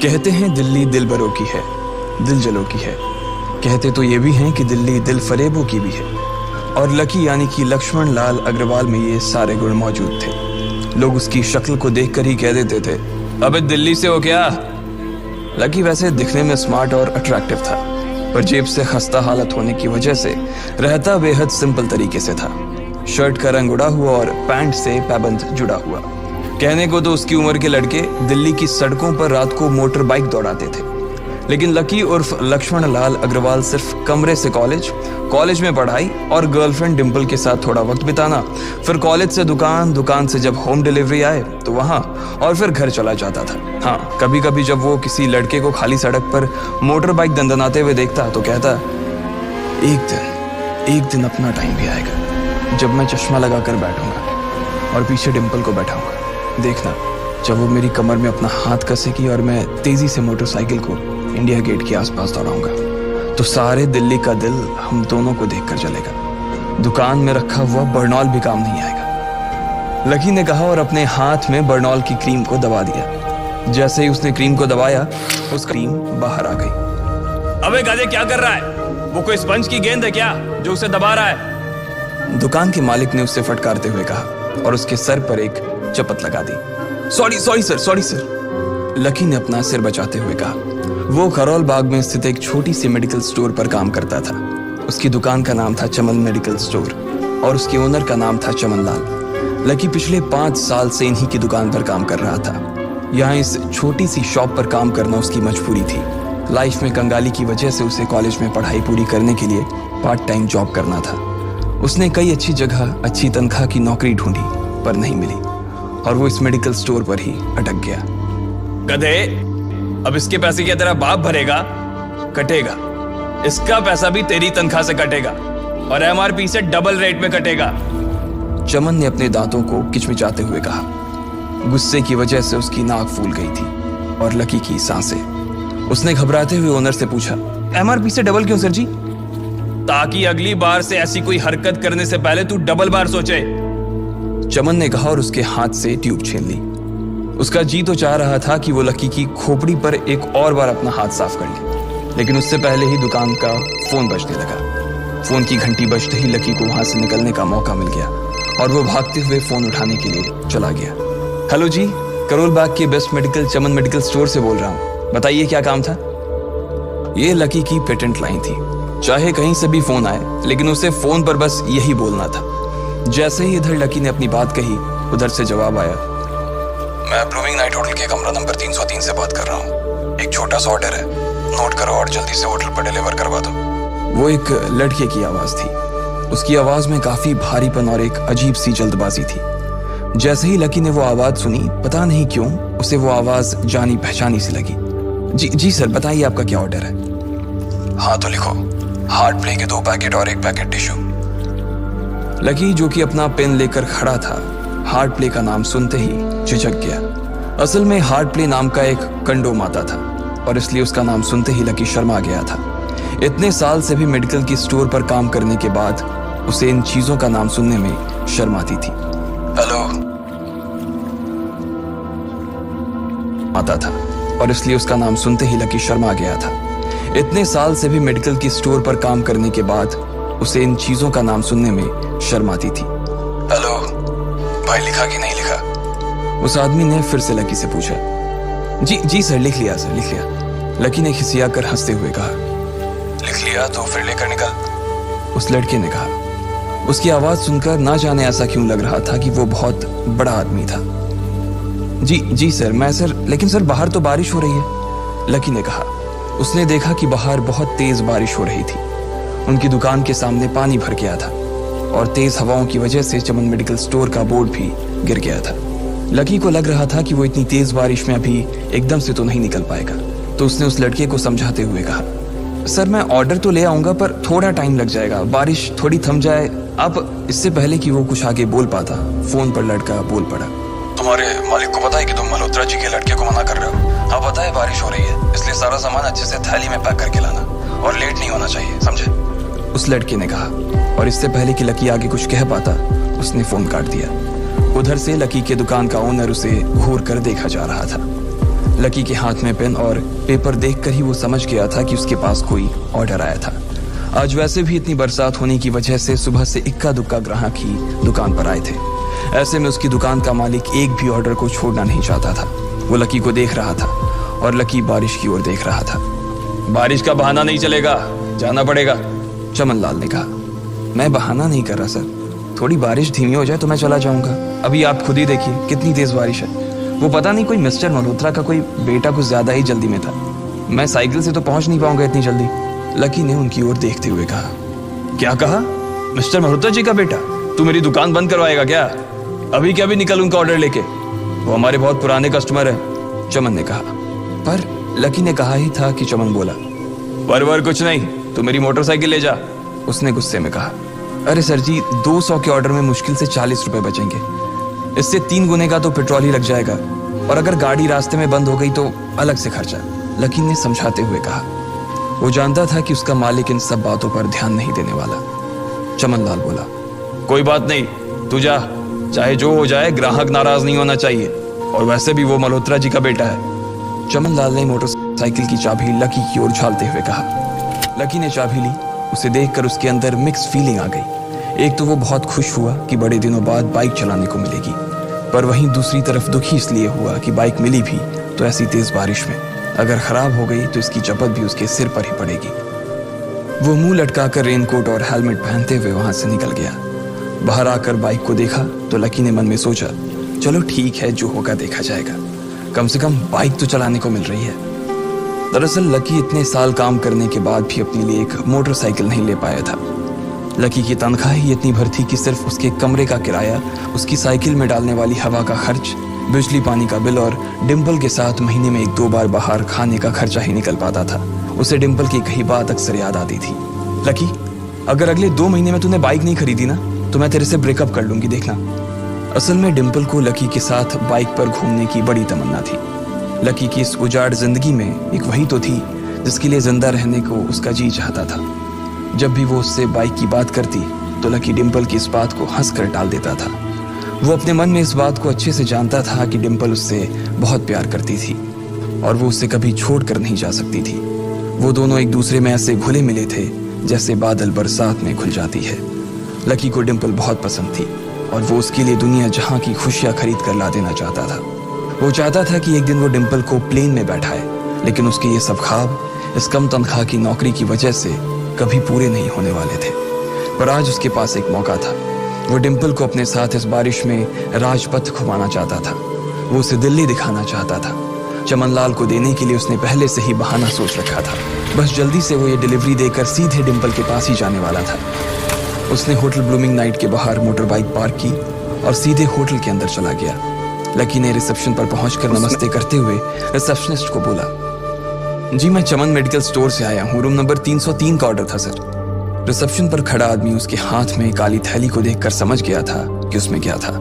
कहते हैं दिल्ली दिल बरों की है, दिल जलों की है। कहते तो ये भी हैं कि दिल्ली दिल फरेबों की भी है। और लकी यानी कि लक्ष्मण लाल अग्रवाल में ये सारे गुण मौजूद थे। लोग उसकी शक्ल को देखकर ही कह देते थे, अबे दिल्ली से हो क्या। लकी वैसे दिखने में स्मार्ट और अट्रैक्टिव था, पर जेब से खस्ता हालत होने की वजह से रहता बेहद सिंपल तरीके से था। शर्ट का रंग उड़ा हुआ और पैंट से पैबंद जुड़ा हुआ। कहने को तो उसकी उम्र के लड़के दिल्ली की सड़कों पर रात को मोटर बाइक दौड़ाते थे, लेकिन लकी उर्फ लक्ष्मण लाल अग्रवाल सिर्फ कमरे से कॉलेज में पढ़ाई और गर्लफ्रेंड डिम्पल के साथ थोड़ा वक्त बिताना, फिर कॉलेज से दुकान, दुकान से जब होम डिलीवरी आए तो वहां, और फिर घर चला जाता था। हाँ, कभी कभी जब वो किसी लड़के को खाली सड़क पर मोटर बाइक दंदनाते हुए देखता तो कहता, एक दिन अपना टाइम भी आएगा जब मैं चश्मा लगाकर बैठूंगा और पीछे डिम्पल को बैठाऊंगा। देखना, जब वो मेरी कमर में अपना हाथ कसेगी और मैं तेजी से मोटरसाइकिल को इंडिया गेट के आसपास दौड़ाऊंगा, तो सारे दिल्ली का दिल हम दोनों को देखकर जलेगा। दुकान में रखा हुआ बर्नॉल भी काम नहीं आएगा। लकी ने कहा और अपने हाथ में बर्नॉल की क्रीम को दबा दिया। जैसे ही उसने क्रीम को दबाया, उस क्रीम बाहर आ गई। अबे गाधे, क्या कर रहा है? वो कोई स्पंज की गेंद है क्या जो उसे दबा रहा है? दुकान के मालिक ने उससे फटकारते हुए कहा और उसके सर पर एक चपत लगा दी। Sorry sir. लकी ने अपना सिर बचाते हुए कहा। वो करोल बाग में स्थित एक छोटी सी मेडिकल स्टोर पर काम करता था। उसकी दुकान का नाम था चमन मेडिकल स्टोर और उसके ओनर का नाम था चमन लाल। लकी पिछले 5 साल से इन्हीं की दुकान पर काम कर रहा था। यहाँ इस छोटी सी शॉप पर काम करना उसकी मजबूरी थी। लाइफ में कंगाली की वजह से उसे कॉलेज में पढ़ाई पूरी करने के लिए पार्ट टाइम जॉब करना था। उसने कई अच्छी जगह अच्छी तनख्वाह की नौकरी ढूंढी, पर नहीं मिली और वो इस मेडिकल स्टोर पर ही अटक गया। गधे, अब इसके पैसे क्या तेरा बाप भरेगा? कटेगा। इसका पैसा भी तेरी तनख्वाह से कटेगा और एमआरपी से डबल रेट में कटेगा। चमन ने अपने दांतों को किचमिचाते हुए कहा। गुस्से की वजह से उसकी नाक फूल गई थी और लकी की सांसें। उसने घबराते हुए ओनर से पूछा, एमआरपी से डबल क्यों सर जी? ताकि अगली बार से ऐसी कोई हरकत करने से पहले तू डबल बार सोचे, चमन ने कहा और उसके हाथ से ट्यूब छीन ली। उसका जी तो चाह रहा था कि वो लकी की खोपड़ी पर एक और बार अपना हाथ साफ कर ले, लेकिन उससे पहले ही दुकान का फोन बजने लगा। फोन की घंटी बजते ही लकी को वहां से निकलने का मौका मिल गया और वो भागते हुए फोन उठाने के लिए चला गया। हेलो जी, करोल बाग के बेस्ट मेडिकल चमन मेडिकल स्टोर से बोल रहा हूँ, बताइए क्या काम था? ये लकी की पेटेंट लाइन थी। चाहे कहीं से भी फोन आए, लेकिन उसे फोन पर बस यही बोलना था। जैसे ही इधर लकी ने अपनी बात कही, उधर से जवाब आया, मैं ब्लूमिंग नाइट होटल के कमरा नंबर 303 से बात कर रहा हूँ। एक छोटा सा ऑर्डर है, नोट करो और जल्दी से होटल पर डिलीवर करवा दो। वो एक लड़के की आवाज थी। उसकी आवाज में काफी भारीपन और एक अजीब सी जल्दबाजी थी। जैसे ही लकी ने वो आवाज सुनी, पता नहीं क्यों उसे वो आवाज जानी पहचानी सी लगी। जी सर, बताइए आपका क्या ऑर्डर है? हाँ तो लिखो, हार्ट प्ले के 2 पैकेट और 1 पैकेट टिश्यू। लकी, जो कि अपना पेन लेकर खड़ा था, हार्ट प्ले का नाम सुनते ही झिझक गया। असल में हार्ट प्ले नाम का एक कंडोम आता था और इसलिए उसका नाम सुनते ही लकी शर्मा गया था। इतने साल से भी मेडिकल की स्टोर पर काम करने के बाद उसे इन चीजों का नाम सुनने में शर्म आती थी। हेलो आता था और इसलिए उसका नाम सुनते ही लकी शर्मा गया था। इतने साल से भी मेडिकल की स्टोर पर काम करने के बाद उसे इन चीजों का नाम सुनने में शर्म आती थी। हेलो भाई, लिखा कि नहीं लिखा? उस आदमी ने फिर से लकी से पूछा। जी सर, लिख लिया सर, लिख लिया। लकी ने खिसिया कर हंसते हुए कहा। लिख लिया तो फिर लेकर निकल, उस लड़के ने कहा। उसकी आवाज सुनकर ना जाने ऐसा क्यों लग रहा था कि वो बहुत बड़ा आदमी था। जी सर, मैं सर, लेकिन सर बाहर तो बारिश हो रही है, लकी ने कहा। उसने देखा कि बाहर बहुत तेज बारिश हो रही थी। उनकी दुकान के सामने पानी भर गया था और तेज हवाओं की वजह से चमन मेडिकल स्टोर का बोर्ड भी गिर गया था। लकी को लग रहा था कि वो इतनी तेज बारिश में अभी एकदम से तो नहीं निकल पाएगा, तो उसने उस लड़के को समझाते हुए कहा, सर मैं ऑर्डर तो ले आऊंगा पर थोड़ा टाइम लग जाएगा, बारिश थोड़ी थम जाए। अब इससे पहले कि वो कुछ आगे बोल पाता, फोन पर लड़का बोल पड़ा। तुम्हारे मालिक को पता है कि तुम मल्होत्रा जी के लड़के को मना कर रहे हो? हाँ पता है, बारिश हो रही है, इसलिए सारा सामान अच्छे से थैली में पैक करके लाना और लेट नहीं होना चाहिए, समझे? उस लड़के ने कहा और इससे पहले कि लकी आगे कुछ कह पाता, उसने फोन काट दिया। उधर से लकी के दुकान का ओनर उसे घूर कर देखा जा रहा था। लकी के हाथ में पेन और पेपर देखकर ही वो समझ गया था कि उसके पास कोई ऑर्डर आया था। आज वैसे भी इतनी बरसात होने की वजह से सुबह से इक्का दुक्का ग्राहक ही दुकान पर आए थे। ऐसे में उसकी दुकान का मालिक एक भी ऑर्डर को छोड़ना नहीं चाहता था। वो लकी को देख रहा था और लकी बारिश की ओर देख रहा था। बारिश का बहाना नहीं चलेगा, जाना पड़ेगा, चमन लाल ने कहा। मैं बहाना नहीं कर रहा सर, थोड़ी बारिश धीमी हो जाए तो मैं चला जाऊंगा। अभी आप खुद ही देखिए कितनी तेज बारिश है। वो पता नहीं कोई मिस्टर मल्होत्रा का कोई बेटा कुछ ज्यादा ही जल्दी में था। मैं साइकिल से तो पहुंच नहीं पाऊंगा इतनी जल्दी। लकी ने उनकी ओर देखते हुए कहा। क्या कहा? मिस्टर मल्होत्रा जी का बेटा? तू मेरी दुकान बंद करवाएगा क्या? अभी क्या भी निकल उनका ऑर्डर लेके, वो हमारे बहुत पुराने कस्टमर है, चमन ने कहा। पर लकी ने कहा ही था कि चमन बोला। पर कुछ नहीं, तू मेरी मोटरसाइकिल ले जा, उसने गुस्से में कहा। अरे सर जी, 200 के ऑर्डर में मुश्किल से 40 रुपए बचेंगे। इससे 3 गुने का तो पेट्रोल ही लग जाएगा, और अगर गाड़ी रास्ते में बंद हो गई तो अलग से खर्चा, लकी ने समझाते हुए कहा। वो जानता था कि उसका मालिक इन सब बातों पर ध्यान नहीं देने वाला। चमन लाल बोला। कोई बात नहीं, तू जा, चाहे जो हो जाए ग्राहक नाराज नहीं होना चाहिए, और वैसे भी वो मल्होत्रा जी का बेटा है। चमन लाल ने मोटरसाइकिल की चाबी लकी की ओर उछालते हुए कहा। लकी ने चाबी ली। उसे देखकर उसके अंदर मिक्स फीलिंग आ गई। एक तो वो बहुत खुश हुआ कि बड़े दिनों बाद बाइक चलाने को मिलेगी, पर वहीं दूसरी तरफ दुखी इसलिए हुआ कि बाइक मिली भी तो ऐसी तेज बारिश में, अगर खराब हो गई तो इसकी चपत भी उसके सिर पर ही पड़ेगी। वो मुंह लटकाकर रेनकोट और हेलमेट पहनते हुए वहां से निकल गया। बाहर आकर बाइक को देखा तो लकी ने मन में सोचा, चलो ठीक है, जो होगा देखा जाएगा, कम से कम बाइक तो चलाने को मिल रही है। दरअसल लकी इतने साल काम करने के बाद भी अपने लिए एक मोटरसाइकिल नहीं ले पाया था। लकी की तनख्वाह ही इतनी भर थी कि सिर्फ उसके कमरे का किराया, उसकी साइकिल में डालने वाली हवा का खर्च, बिजली पानी का बिल और डिम्पल के साथ महीने में 1-2 बार बाहर खाने का खर्चा ही निकल पाता था। उसे डिम्पल की कही बात अक्सर याद आती थी। लकी, अगर अगले 2 महीने में तूने बाइक नहीं खरीदी ना तो मैं तेरे से ब्रेकअप कर लूंगी, देखना। असल में डिम्पल को लकी के साथ बाइक पर घूमने की बड़ी तमन्ना थी। लकी की इस उजाड़ जिंदगी में एक वही तो थी जिसके लिए जिंदा रहने को उसका जी चाहता था। जब भी वो उससे बाइक की बात करती तो लकी डिम्पल की इस बात को हंस कर टाल देता था। वो अपने मन में इस बात को अच्छे से जानता था कि डिम्पल उससे बहुत प्यार करती थी और वो उससे कभी छोड़ कर नहीं जा सकती थी। वो दोनों एक दूसरे में ऐसे घुले मिले थे जैसे बादल बरसात में घुल जाती है। लकी को डिम्पल बहुत पसंद थी और वो उसके लिए दुनिया जहां की खुशियां खरीद कर ला देना चाहता था। वो चाहता था कि एक दिन वो डिम्पल को प्लेन में बैठाए, लेकिन उसके ये सब ख्वाब इस कम तनख्वाह की नौकरी की वजह से कभी पूरे नहीं होने वाले थे। पर आज उसके पास एक मौका था। वो डिम्पल को अपने साथ इस बारिश में राजपथ घुमाना चाहता था। वो उसे दिल्ली दिखाना चाहता था। चमनलाल को देने के लिए उसने पहले से ही बहाना सोच रखा था। बस जल्दी से वो ये डिलीवरी देकर सीधे डिम्पल के पास ही जाने वाला था। उसने होटल ब्लूमिंग नाइट के बाहर मोटर बाइक पार्क की और सीधे होटल के अंदर चला गया। लकी ने रिसेप्शन पर पहुंचकर नमस्ते करते हुए रिसेप्शनिस्ट को बोला, जी मैं चमन मेडिकल स्टोर से आया हूँ, रूम नंबर 303 का ऑर्डर था सर। रिसेप्शन पर खड़ा आदमी उसके हाथ में काली थैली को देखकर समझ गया था कि उसमें क्या था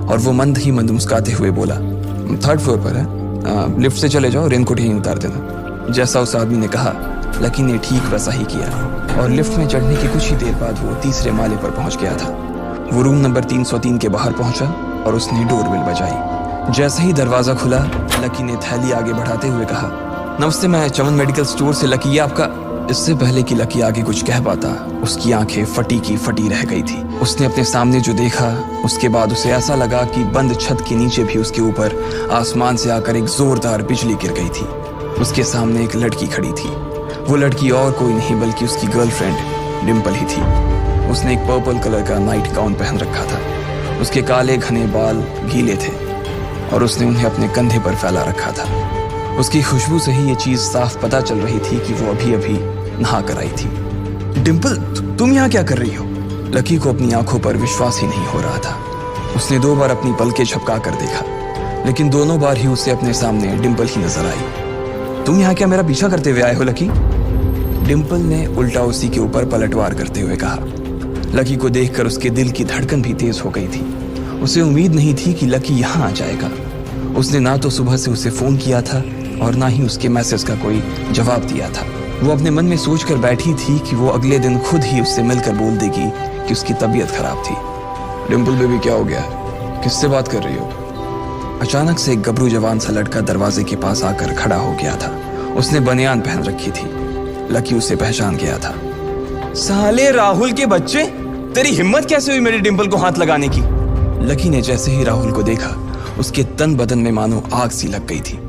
और वो मंद ही मंद मुस्कुराते हुए बोला, 3rd फ्लोर पर है, लिफ्ट से चले जाओ, रेनकोट यहीं उतार देना। जैसा उस आदमी ने कहा लकी ने ठीक वैसा ही किया और लिफ्ट में चढ़ने की कुछ ही देर बाद वो 3रे माले पर पहुंच गया था। वो रूम नंबर 303 के बाहर पहुंचा और उसने डोरबेल बजाई। जैसे ही दरवाजा खुला लकी ने थैली आगे बढ़ाते हुए कहा, नमस्ते, मैं चमन मेडिकल स्टोर से लकी, ये आपका। इससे पहले कि लकी आगे कुछ कह पाता उसकी आंखें फटी की फटी रह गई थी। उसने अपने सामने जो देखा उसके बाद उसे ऐसा लगा कि बंद छत के नीचे भी उसके ऊपर आसमान से आकर एक जोरदार बिजली गिर गई थी। उसके सामने एक लड़की खड़ी थी। वो लड़की और कोई नहीं बल्कि उसकी गर्लफ्रेंड डिम्पल ही थी। उसने एक पर्पल कलर का नाइट गाउन पहन रखा था। उसके काले घने बाल गीले थे और उसने उन्हें अपने कंधे पर फैला रखा था। उसकी खुशबू से ही ये चीज साफ पता चल रही थी कि वो अभी अभी नहा कर आई थी। डिम्पल, तुम यहाँ क्या कर रही हो? लकी को अपनी आंखों पर विश्वास ही नहीं हो रहा था। उसने 2 बार अपनी पलकें झपका कर देखा, लेकिन दोनों बार ही उसे अपने सामने डिम्पल ही नजर आई। तुम यहाँ क्या मेरा पीछा करते हुए आए हो लकी? डिम्पल ने उल्टा उसी के ऊपर पलटवार करते हुए कहा। लकी को देखकर उसके दिल की धड़कन भी तेज हो गई थी। उसे उम्मीद नहीं थी कि लकी यहाँ आ जाएगा। उसने ना तो सुबह से उसे फोन किया था और ना ही उसके मैसेज का कोई जवाब दिया था। वो अपने मन में सोचकर बैठी थी कि वो अगले दिन खुद ही उससे मिलकर बोल देगी कि उसकी तबीयत खराब थी। डिम्पल बेबी, क्या हो गया? किससे बात कर रही हो? अचानक से एक गबरू जवान सा लड़का दरवाजे के पास आकर खड़ा हो गया था। उसने बनियान पहन रखी थी। लकी उसे पहचान गया था। साले राहुल के बच्चे, तेरी हिम्मत कैसे हुई मेरी डिंपल को हाथ लगाने की? लकी ने जैसे ही राहुल को देखा, उसके तन बदन में मानो आग सी लग गई थी।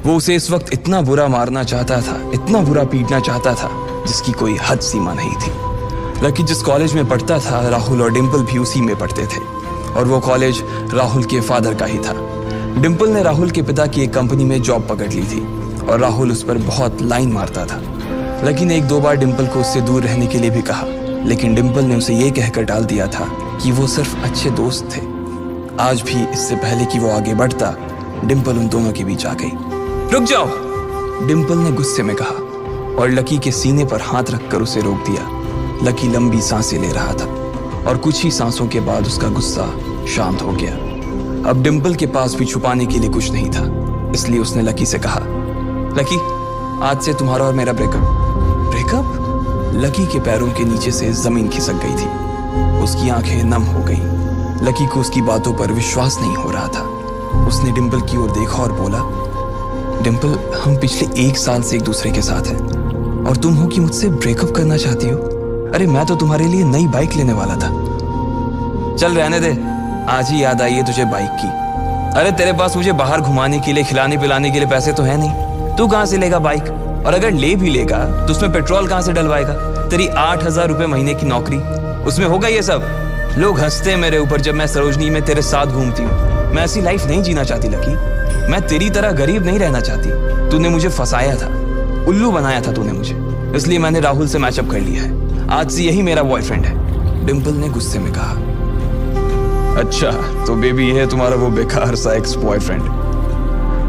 वो उसे इस वक्त इतना बुरा मारना चाहता था, इतना बुरा पीटना चाहता था, जिसकी कोई हद सीमा नहीं थी। लकी जिस कॉलेज में पढ़ता था, राहुल और डिंपल भी उसी में पढ़ते थे, और वो कॉलेज राहुल के फादर का ही था। डिंपल ने राहुल के पिता की एक कंपनी में जॉब पकड़ ली थी, और राहुल उस पर बहुत लाइन मारता था। लकी ने 1-2 बार डिंपल को उससे दूर रहने के लिए भी कहा, लेकिन डिंपल ने उसे ये कहकर टाल दिया था कि वो सिर्फ अच्छे दोस्त थे। आज भी इससे पहले कि वो आगे बढ़ता, डिंपल उन दोनों के बीच आ गई। रुक जाओ, डिंपल ने गुस्से में कहा, और लकी के सीने पर हाथ रखकर उसे रोक दिया। लकी लंबी सांसें ले रहा था, और कुछ ही सांसों के बाद उसका गुस्सा शांत हो गया। अब डिंपल के पास भी छुपाने के लिए कुछ नहीं था, इसलिए उसने लकी से कहा, लकी, आज से तुम्हारा और मेरा ब्रेकअप। ब्रेकअप? लकी के पैरों के नीचे से जमीन खिसक गई थी। उसकी आंखें नम हो गईं। लकी को उसकी बातों पर विश्वास नहीं हो रहा था। उसने डिंपल की ओर देखा और बोला, डिंपल, हम पिछले 1 साल से एक दूसरे के साथ हैं, और तुम हो कि मुझसे ब्रेकअप करना चाहती हो? अरे मैं तो तुम्हारे लिए नई बाइक लेने वाला था। चल रहने दे, आज ही याद आई है तुझे बाइक की। अरे तेरे पास मुझे बाहर घुमाने के लिए, खिलाने पिलाने के लिए पैसे तो है नहीं। तू कहाँ से लेगा बाइक? और अगर ले भी लेगा तो उसमें पेट्रोल कहाँ से डलवाएगा? तेरी 8,000 रुपए महीने की नौकरी, उसमें होगा ये सब? लोग हंसते हैं मेरे ऊपर जब मैं सरोजनी में तेरे साथ घूमती हूँ। मैं ऐसी लाइफ नहीं जीना चाहती लकी। मैं तेरी तरह गरीब नहीं रहना चाहती। तूने मुझे फंसाया था, उल्लू बनाया था तूने मुझे, इसलिए मैंने राहुल से मैचअप कर लिया है। आज से यही मेरा बॉयफ्रेंड है, डिंपल ने गुस्से में कहा। अच्छा, तो बेबी ये है तुम्हारा वो बेकार सा एक्स बॉयफ्रेंड?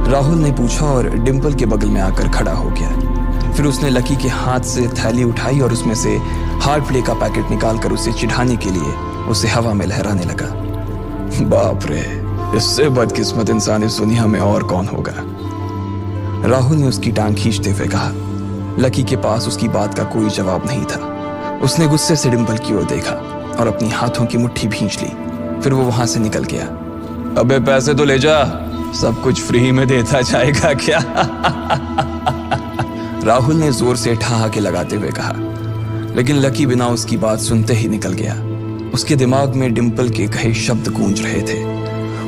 राहुल ने पूछा और डिंपल के बगल में आकर खड़ा हो गया। फिर उसने लकी के हाथ से थैली उठाई और उसमें से हार्ड प्ले का पैकेट निकालकर उसे चिढ़ाने के लिए उसे हवा में लहराने लगा। बाप रे, इससे बदकिस्मत इंसान इस दुनिया में और कौन होगा? राहुल ने उसकी टांग खींचते हुए कहा। लकी के पास उसकी बात का कोई जवाब नहीं था। उसने गुस्से से डिंपल की ओर देखा और अपनी हाथों की मुट्ठी भींच ली। फिर वो वहां से निकल गया। अबे पैसे तो ले जा, सब कुछ फ्री में देता जाएगा क्या? राहुल ने जोर से ठहाके लगाते हुए कहा, लेकिन लकी बिना उसकी बात सुनते ही निकल गया। उसके दिमाग में डिंपल के कहे शब्द गूंज रहे थे।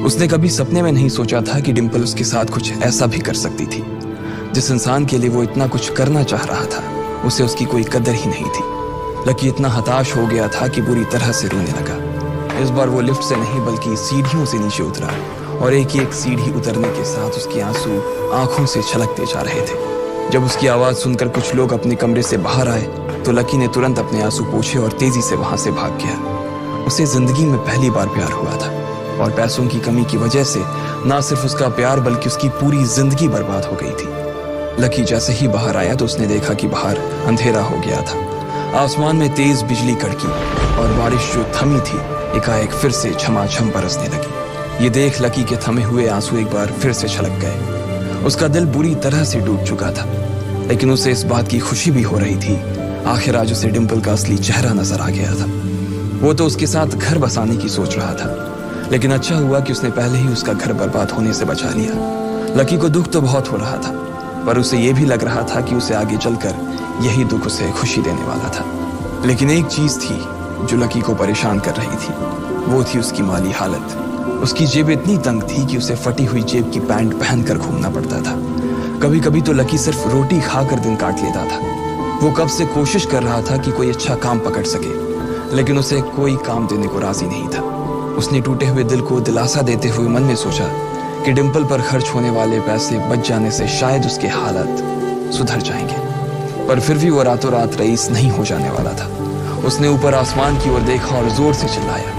उसने कभी सपने में नहीं सोचा था कि डिंपल उसके साथ कुछ ऐसा भी कर सकती थी। जिस इंसान के लिए वो इतना कुछ करना चाह रहा था, उसे उसकी कोई कदर ही नहीं थी। लकी इतना हताश हो गया था कि बुरी तरह से रोने लगा। इस बार वो लिफ्ट से नहीं बल्कि सीढ़ियों से नीचे उतरा, और एक एक सीढ़ी उतरने के साथ उसके आंसू आंखों से छलकते जा रहे थे। जब उसकी आवाज सुनकर कुछ लोग अपने कमरे से बाहर आए तो लकी ने तुरंत अपने आंसू पोंछे और तेजी से वहां से भाग गया। उसे जिंदगी में पहली बार प्यार हुआ था, और पैसों की कमी की वजह से ना सिर्फ उसका प्यार बल्कि उसकी पूरी जिंदगी बर्बाद हो गई थी। लकी जैसे ही बाहर आया तो उसने देखा कि बाहर अंधेरा हो गया था। आसमान में तेज बिजली कड़की और बारिश जो थमी थी एकाएक फिर से झमाझम बरसने लगी। ये देख लकी के थमे हुए आंसू एक बार फिर से छलक गए। उसका दिल बुरी तरह से डूब चुका था, लेकिन उसे इस बात की खुशी भी हो रही थी। आखिर आज उसे डिंपल का असली चेहरा नजर आ गया था। वो तो उसके साथ घर बसाने की सोच रहा था, लेकिन अच्छा हुआ कि उसने पहले ही उसका घर बर्बाद होने से बचा लिया। लकी को दुख तो बहुत हो रहा था, पर उसे यह भी लग रहा था कि उसे आगे चलकर यही दुख उसे खुशी देने वाला था। लेकिन एक चीज थी जो लकी को परेशान कर रही थी, वो थी उसकी माली हालत। उसकी जेब इतनी तंग थी कि उसे फटी हुई जेब की पैंट पहनकर घूमना पड़ता था। कभी कभी तो लकी सिर्फ रोटी खाकर दिन काट लेता था। वो कब से कोशिश कर रहा था कि कोई अच्छा काम पकड़ सके, लेकिन उसे कोई काम देने को राजी नहीं था। उसने टूटे हुए दिल को दिलासा देते हुए मन में सोचा कि डिंपल पर खर्च होने वाले पैसे बच जाने से शायद उसके हालत सुधर जाएंगे, पर फिर भी वो रातों रात रईस नहीं हो जाने वाला था। उसने ऊपर आसमान की ओर देखा और जोर से चिल्लाया,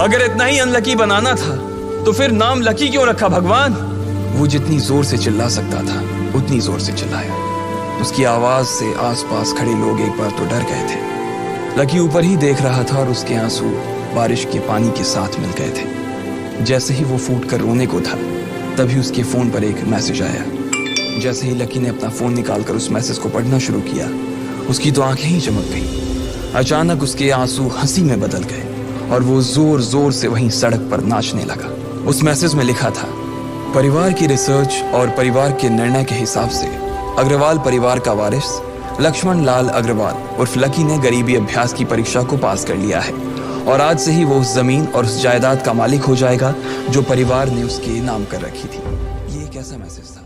अगर इतना ही अनलकी बनाना था तो फिर नाम लकी क्यों रखा भगवान? वो जितनी जोर से चिल्ला सकता था उतनी जोर से चिल्लाया। उसकी आवाज से आसपास खड़े लोग एक बार तो डर गए थे। लकी ऊपर ही देख रहा था और उसके आंसू बारिश के पानी के साथ मिल गए थे। जैसे ही वो फूट कर रोने को था, तभी उसके फोन पर एक मैसेज आया। जैसे ही लकी ने अपना फोन निकालकर उस मैसेज को पढ़ना शुरू किया, उसकी तो आंखें ही चमक गईं। अचानक उसके आंसू हंसी में बदल गए और वो जोर जोर से वहीं सड़क पर नाचने लगा। उस मैसेज में लिखा था, परिवार की रिसर्च और परिवार के निर्णय के हिसाब से अग्रवाल परिवार का वारिस लक्ष्मण लाल अग्रवाल उर्फ लकी ने गरीबी अभ्यास की परीक्षा को पास कर लिया है और आज से ही वो उस जमीन और उस जायदाद का मालिक हो जाएगा जो परिवार ने उसके नाम कर रखी थी। ये एक ऐसा मैसेज था।